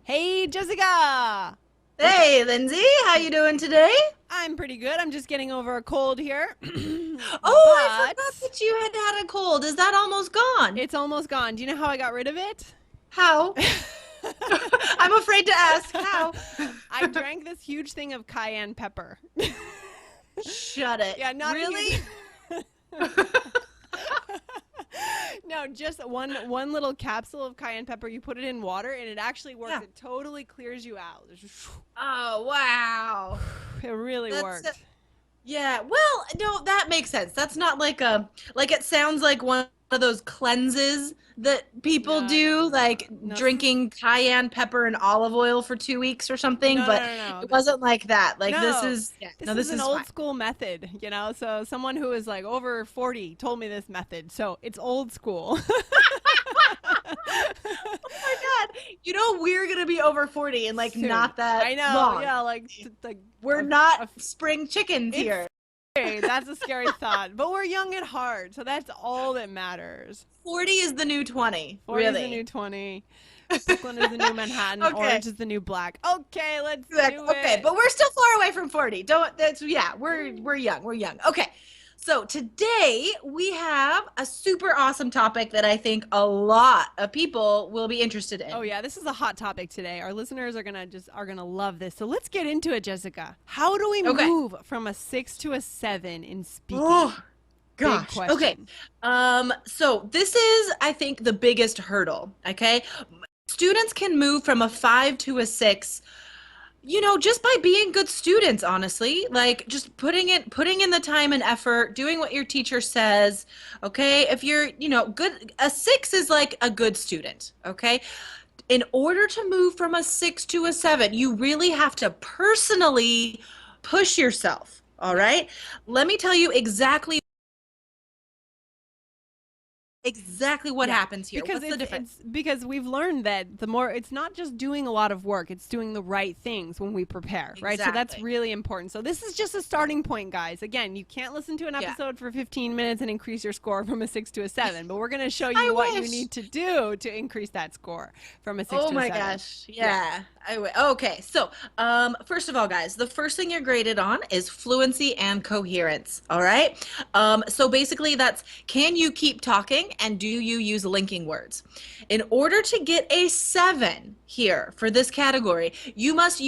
Hey, Jessica! Hey, Lindsay, how you doing today? I'm pretty good. I'm just getting over a cold here. Oh, I But forgot that you had a cold. Is that almost gone? it's almost gone. Do you know how I got rid of it? How? I'm afraid to ask. How? I drank this huge thing of cayenne pepper. Shut it. Yeah, not really. No, just one little capsule of cayenne pepper. You put it in water, and it actually works. Yeah. It totally clears you out. Oh, wow. It really worked. Yeah. Well, no, that makes sense. That's not like it sounds like one of those cleanses that people No, do, no, like no. drinking cayenne pepper and olive oil for 2 weeks or something. No, But no, no, no. it wasn't like that. Like this No, is yeah, this no, is this an is old fine. school method, So someone who is like over 40 told me this method. So it's old school. Oh my God. You know, we're going to be over 40 and like Soon. not that I know. long. Yeah, like We're a- not spring chickens it's here. scary. That's a scary thought. But we're young at heart, so that's all that matters. 40 is the new 20. 40 is Really. the new 20. Brooklyn is the new Manhattan. Okay. Orange is the new black. Okay, let's do Okay, it. but we're still far away from 40. Don't that's yeah, we're young. We're young. Okay. So today we have a super awesome topic that I think a lot of people will be interested in. Oh yeah, this is a hot topic today. Our listeners are gonna love this. So let's get into it, Jessica. How do we Okay. move from a 6 to a 7 in speaking? Oh, Big gosh. question. Okay. So this is, I think, the biggest hurdle. Okay. Students can move from a 5 to a 6, just by being good students, honestly. Like just putting in the time and effort, doing what your teacher says. Okay. If you're, good, a 6 is like a good student. Okay. In order to move from a 6 to a 7, you really have to personally push yourself. All right. Let me tell you exactly what Yeah, happens here. because What's the difference? it's because we've learned that the more it's not just doing a lot of work, it's doing the right things when we prepare, right? So that's Exactly. really important. So this is just a starting point, guys. Again, you can't listen to an Yeah. episode for 15 minutes and increase your score from a 6 to a 7, but we're going to show I you what you wish. need to do to increase that score from a 6 Oh to a my 7. gosh. Yeah. Okay. So, first of all, guys, the first thing you're graded on is fluency and coherence. All right. So basically that's, can you keep talking and do you use linking words? In order to get a 7 here for this category, you must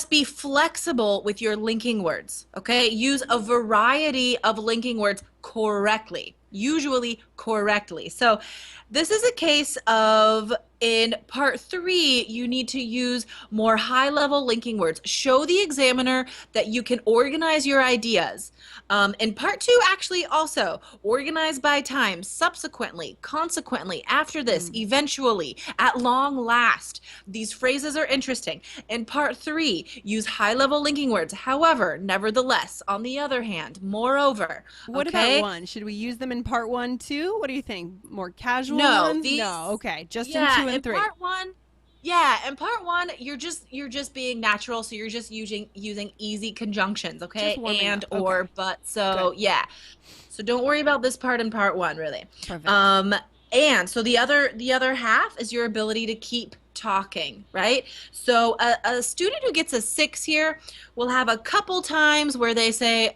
be flexible with your linking words. Okay. Use a variety of linking words correctly, usually correctly. So this is a case of, in part 3, you need to use more high-level linking words. Show the examiner that you can organize your ideas. In part 2, actually, also organize by time, subsequently, consequently, after this, eventually, at long last. These phrases are interesting. In part 3, use high-level linking words. However, nevertheless, on the other hand, moreover. What Okay? about 1? Should we use them in part 1 too? What do you think? More casual No, ones? No. Okay. Just in yeah, 2 and in 3. part one, yeah, in part one, you're just being natural, so you're just using easy conjunctions, Just okay? warming And up. or Okay. but so Good. yeah. So don't worry about this part in part one, really. Perfect. And so the other half is your ability to keep talking, right? So a student who gets a 6 here will have a couple times where they say,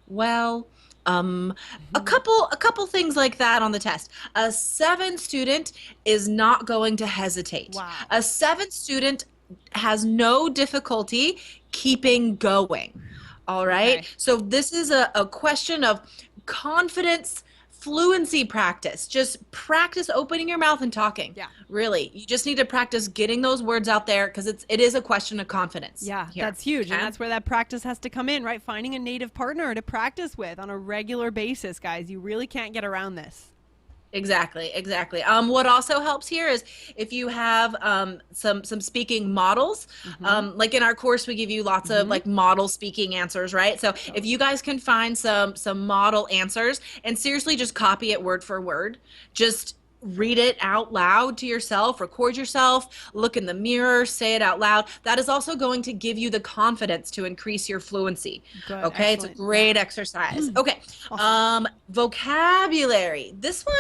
well, a couple things like that on the test. A 7 student is not going to hesitate. Wow. A 7 student has no difficulty keeping going. All right. Okay. So this is a question of confidence, fluency practice. Just practice opening your mouth and talking. Yeah. Really. You just need to practice getting those words out there because it is a question of confidence. Yeah, here. that's huge. And Okay? that's where that practice has to come in, right? Finding a native partner to practice with on a regular basis, guys. You really can't get around this. Exactly, exactly. What also helps here is if you have some speaking models. Like in our course, we give you lots of like model speaking answers, right? So if you guys can find some model answers and seriously just copy it word for word, just read it out loud to yourself, record yourself, look in the mirror, say it out loud. That is also going to give you the confidence to increase your fluency. Good. Okay, it's a Excellent. great Yeah. exercise. Okay, Awesome. vocabulary. This one,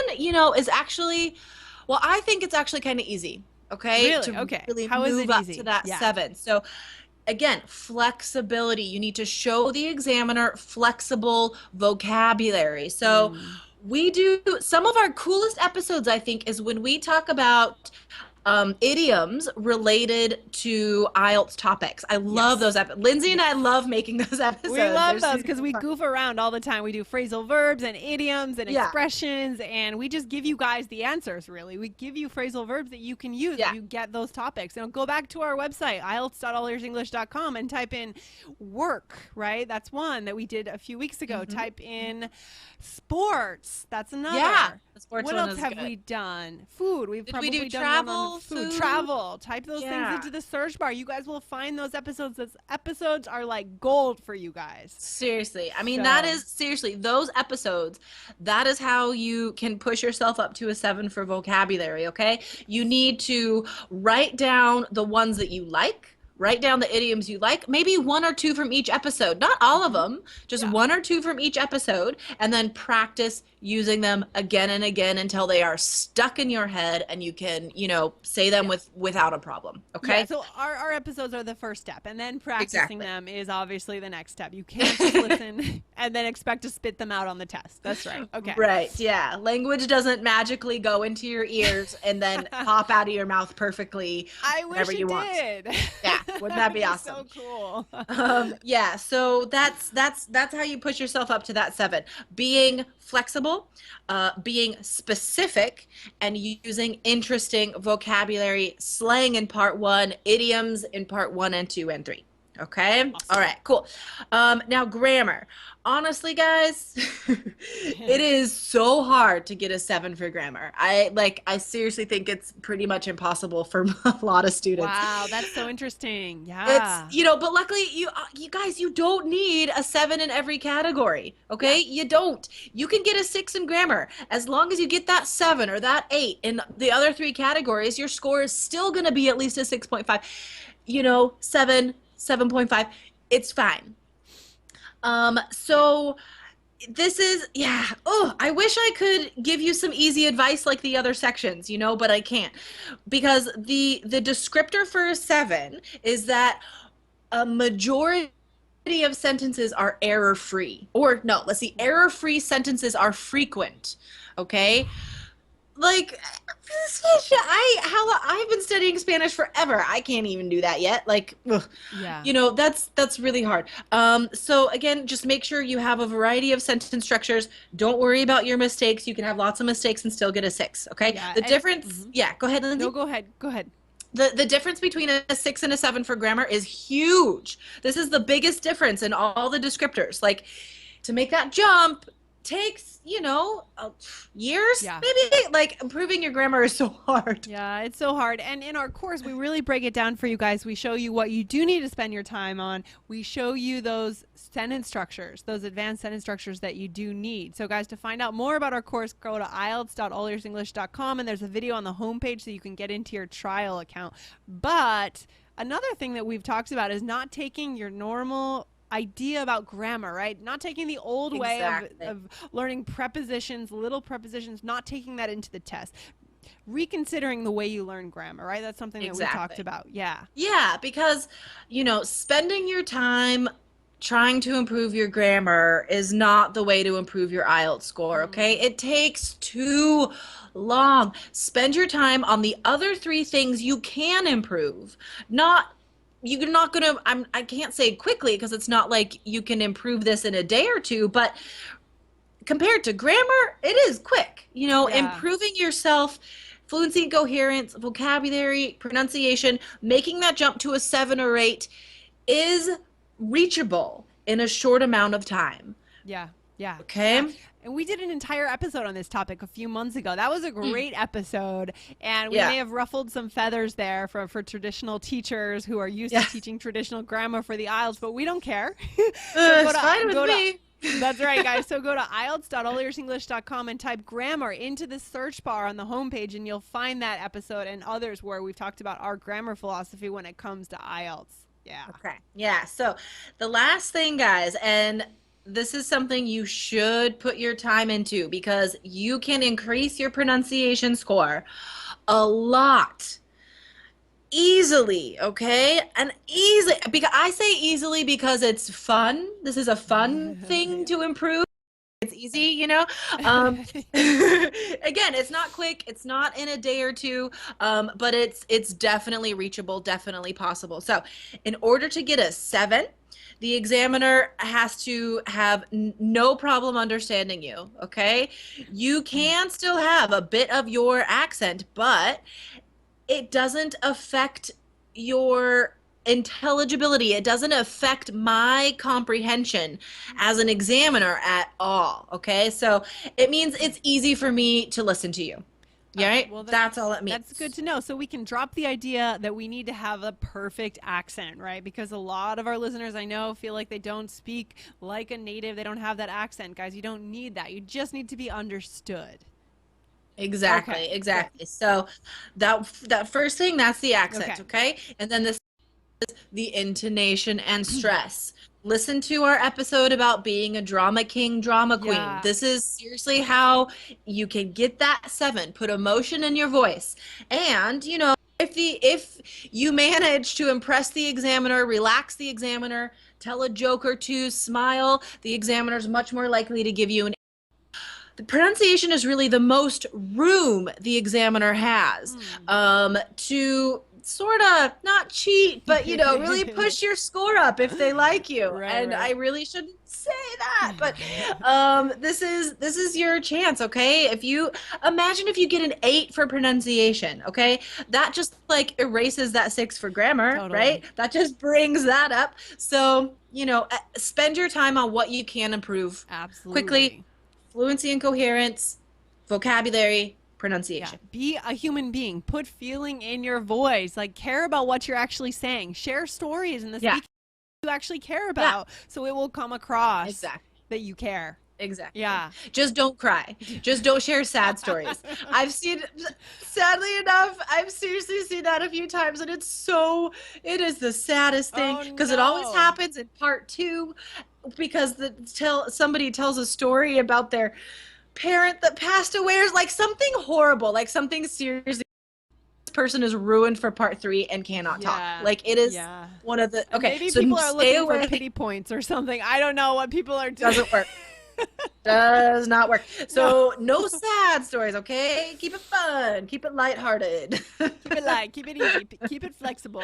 is actually, well, I think it's actually kind of easy. Okay, Really? to Okay. really How is it move up to easy? that Yeah. 7. So again, flexibility. You need to show the examiner flexible vocabulary. So Mm. we do some of our coolest episodes, I think, is when we talk about idioms related to IELTS topics. I love those Yes. episodes. Lindsay and I Yes. love making those episodes. We They're love those because super we fun. goof around all the time. We do phrasal verbs and idioms and Yeah, expressions, and we just give you guys the answers, really. We give you phrasal verbs that you can use if yeah. you get those topics. And go back to our website, IELTS.allearsenglish.com, and type in work, right? That's one that we did a few weeks ago. Hmm. Type in sports. That's another. Yeah, the sports What one else is have good. we done? Food. We've Did we do probably done one on travel, the food. food? Travel. Type those things Yeah. into the search bar. You guys will find those episodes. Those episodes are like gold for you guys. Seriously. I mean, that So, is seriously those episodes. That is how you can push yourself up to a 7 for vocabulary, okay? You need to write down the ones that you like. Write down the idioms you like, maybe 1 or 2 from each episode. Not all of them, just yeah. 1 or 2 from each episode, and then practice using them again and again until they are stuck in your head and you can, say them without a problem, okay? Yeah, so our episodes are the first step, and then practicing Exactly. them is obviously the next step. You can't just listen and then expect to spit them out on the test. That's right. Okay. Right, yeah. Language doesn't magically go into your ears and then pop out of your mouth perfectly I whenever wish you it want. did. Yeah, wouldn't that be That'd awesome? so cool. Yeah, so that's how you push yourself up to that 7. Being flexible, being specific, and using interesting vocabulary, slang in part 1, idioms in part 1 and 2 and 3. Okay. All Awesome. right, cool. Now grammar. Honestly, guys, it is so hard to get a 7 for grammar. I seriously think it's pretty much impossible for a lot of students. Wow, that's so interesting. Yeah. It's, but luckily you guys, you don't need a 7 in every category. Okay. You don't. You can get a 6 in grammar. As long as you get that 7 or that 8 in the other 3 categories, your score is still going to be at least a 6.5. 7, 7.5. It's fine. So this is, yeah. Oh, I wish I could give you some easy advice like the other sections, but I can't, because the descriptor for a 7 is that a majority of sentences are error-free. Or no, let's see, error-free sentences are frequent. Okay? Like, I've been studying Spanish forever. I can't even do that yet. Like, ugh. Yeah. That's really hard. So again, just make sure you have a variety of sentence structures. Don't worry about your mistakes. You can have lots of mistakes and still get a 6. Okay. Yeah. The difference. Yeah. Go ahead, Lindsay. No, go ahead. Go ahead. The difference between a 6 and a 7 for grammar is huge. This is the biggest difference in all the descriptors. Like, to make that jump takes, years, Yeah. maybe. Like, improving your grammar is so hard. Yeah, it's so hard. And in our course, we really break it down for you guys. We show you what you do need to spend your time on. We show you those sentence structures, those advanced sentence structures that you do need. So guys, to find out more about our course, go to IELTS.allearsenglish.com, and there's a video on the homepage so you can get into your trial account. But another thing that we've talked about is not taking your normal idea about grammar, right? Not taking the old way Exactly. of learning prepositions, little prepositions, not taking that into the test. Reconsidering the way you learn grammar, right? That's something that we talked Exactly. about. Yeah. Yeah, because, spending your time trying to improve your grammar is not the way to improve your IELTS score, okay? It takes too long. Spend your time on the other 3 things you can improve. You're not gonna, I can't say quickly because it's not like you can improve this in a day or 2, but compared to grammar, it is quick. Improving yourself, fluency, coherence, vocabulary, pronunciation, making that jump to a 7 or 8 is reachable in a short amount of time. Yeah. Yeah. Okay. Yeah. And we did an entire episode on this topic a few months ago. That was a great episode. And we may have ruffled some feathers there for traditional teachers who are used to teaching traditional grammar for the IELTS, but we don't care. It's fine with me. That's right, guys. So go to IELTS.allearsenglish.com and type grammar into the search bar on the homepage, and you'll find that episode and others where we've talked about our grammar philosophy when it comes to IELTS. Yeah. Okay. Yeah. So the last thing, guys, and this is something you should put your time into because you can increase your pronunciation score a lot easily, okay? And easily, because I say easily because it's fun. This is a fun thing to improve. It's easy, you know. Again, it's not quick. It's not in a day or two, but it's definitely reachable, definitely possible. So, in order to get a 7, the examiner has to have no problem understanding you. Okay, you can still have a bit of your accent, but it doesn't affect your intelligibility. It doesn't affect my comprehension as an examiner at all. Okay, so it means it's easy for me to listen to you. Yeah, right? Well, that's all it means. That's good to know. So we can drop the idea that we need to have a perfect accent, right? Because a lot of our listeners I know feel like they don't speak like a native. They don't have that accent. Guys, you don't need that. You just need to be understood. Exactly, Okay, exactly. So that first thing, that's the accent, okay? And then this is the intonation and stress. Listen to our episode about being a drama king, drama queen. Yeah. This is seriously how you can get that 7. Put emotion in your voice. And, you know, if you manage to impress the examiner, relax the examiner, tell a joke or two, smile, the examiner's much more likely to give you an. The pronunciation is really the most room the examiner has to sort of not cheat, but, you know, really push your score up if they like you. Right. I really shouldn't say that, but this is your chance, okay? If you imagine if you get an 8 for pronunciation, okay, that just like erases that 6 for grammar, Totally. right? That just brings that up. So, you know, spend your time on what you can improve. Absolutely. Quickly. Fluency and coherence, vocabulary, pronunciation. Yeah. Be a human being. Put feeling in your voice. Like, care about what you're actually saying. Share stories in the speaking you actually care about, so it will come across that you care. Exactly. Yeah. Just don't cry. Just don't share sad stories. I've seen, sadly enough, I've seriously seen that a few times, and it is the saddest thing because it always happens in part 2 because somebody tells a story about their parent that passed away, or like something horrible, like something serious. This person is ruined for part 3 and cannot talk. Like it is one of the Maybe so people are looking away. for pity points or something. I don't know what people are doing. Doesn't work. Does not work. So no sad stories, okay? Keep it fun. Keep it lighthearted. Keep it light. Keep it easy. Keep it flexible.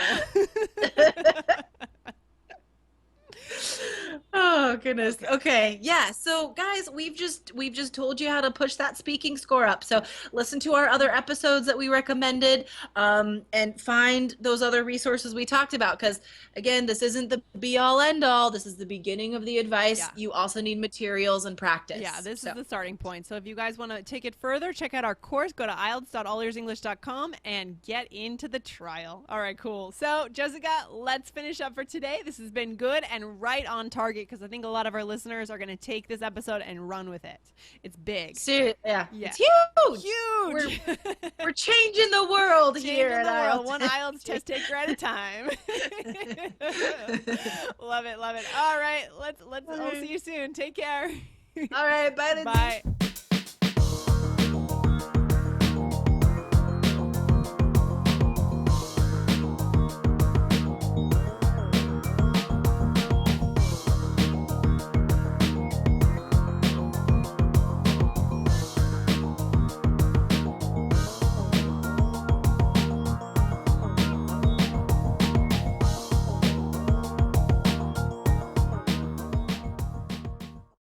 Oh goodness. Okay. Yeah. So guys, we've just told you how to push that speaking score up. So listen to our other episodes that we recommended, and find those other resources we talked about. Because again, this isn't the be all end all. This is the beginning of the advice. Yeah. You also need materials and practice. Yeah, this is the starting point. So if you guys want to take it further, check out our course. Go to IELTS.allearsenglish.com and get into the trial. All right, cool. So Jessica, let's finish up for today. This has been good and right on target because I think a lot of our listeners are going to take this episode and run with it. It's big. Yeah. It's huge. Huge. We're changing the world here Changing the at world. One IELTS test taker at a time. Love it. Love it. All right. Let's I'll see you soon. Take care. All right. Bye. Bye.